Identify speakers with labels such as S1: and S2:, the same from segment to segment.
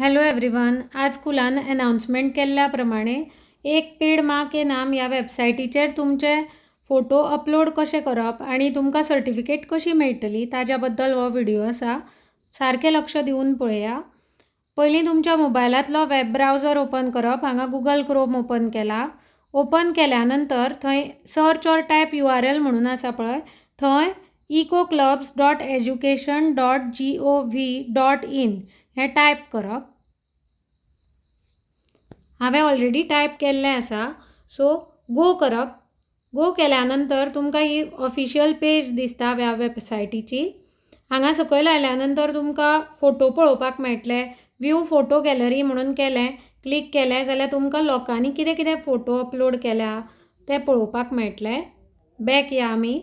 S1: Hello everyone, आज स्कुलान announcement केल्ल्या प्रमाणे एक पेड माँ के नाम ह्या वेबसायटीचेर तुमचे फोटो अपलोड कशे करप आणि तुमकां सर्टिफिकेट कशी मेळटली ताज्या बद्दल हो व्हिडिओ आसा. सारके लक्ष दिवन पळया. पयलीं तुमच्या मोबायलांतलो वेब ब्रावजर ओपन करप. हांगा गूगल क्रोम ओपन केला. ओपन केल्या नंतर थंय सर्च ऑर टायप URL म्हणून आसा पळय, थंय ecoclubs.education.gov.in हे टायप करप. हांवें ऑलरेडी टायप केल्लें आसा, सो गो करप. गो केल्या नंतर तुमकां ही ऑफिशियल पेज दिसता ह्या वेबसायटीची. हांगा सकयल आयल्या नंतर तुमकां फोटो पळोवपाक मेळटले. व्यू फोटो गॅलरी म्हणून क्लिक केलें जाल्यार तुमकां लोकांनी कितें कितें फोटो अपलोड केल्या ते पळोवपाक मेळटले. बॅक या आमी.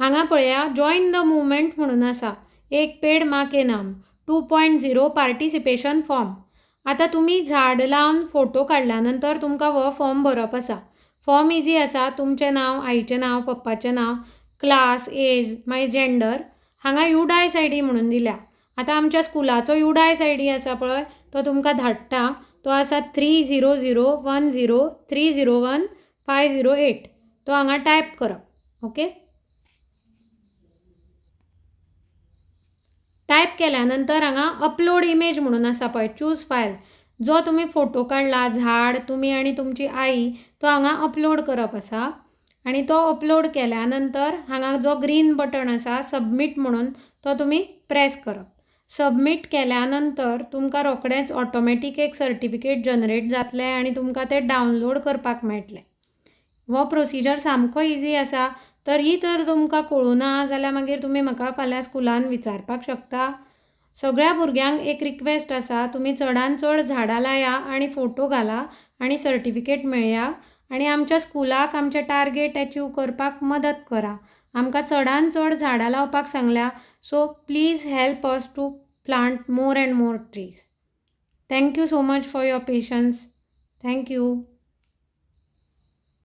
S1: हांगा पळया जॉइन द मुवमेंट म्हणून आसा. एक पेड माँ के नाम 2.0 पार्टिसिपेशन फॉर्म. आता तुम्ही झाड लावन फोटो काडल्या नंतर तुमकां हो फॉर्म भरप आसा. फॉर्म इजी आसा. तुमचें नांव, आईचें नांव, पप्पाचें नांव, क्लास, एज, मागीर जेंडर. हांगा UDICE ID म्हणून दिल्या. आता आमच्या स्कुलाचो UDICE ID आसा पळय, तो तुमकां धाडटा. तो आसा 30010301 तो हांगा टायप करप. ओके. टायप केल्यानंतर हांगा अपलोड इमेज म्हणून आसा पळय, चूज फायल. जो तुम्ही फोटो काडला, झाड, तुम्ही आणि तुमची आई, तो हांगा अपलोड करप आसा. आणि तो अपलोड केल्यानंतर हांगा जो ग्रीन बटन आसा सबमिट म्हणून, तो तुम्ही प्रेस करप. सबमिट केल्यानंतर तुमकां रोखडेंच ऑटोमॅटीक एक सर्टिफिकेट जनरेट जातलें आणि तुमकां तें डावनलोड करपाक मेळटलें. हो प्रोसिजर सामको इजी आसा. तरी तर तुमकां कळुना जाल्यार मागीर तुमी म्हाका फाल्यां स्कुलान विचारपाक शकता. सगळ्या भुरग्यांक एक रिक्वेस्ट आसा, तुमी चडान चड झाडां लाया आणि फोटो घाला आणि सर्टिफिकेट मेळया आणि आमच्या स्कुलाक आमचे टार्गेट अचीव करपाक मदत करा. आमकां चडान चड झाडां लावपाक सांगल्या. So please help us to plant more and more trees. Thank you so much for your patience. Thank you.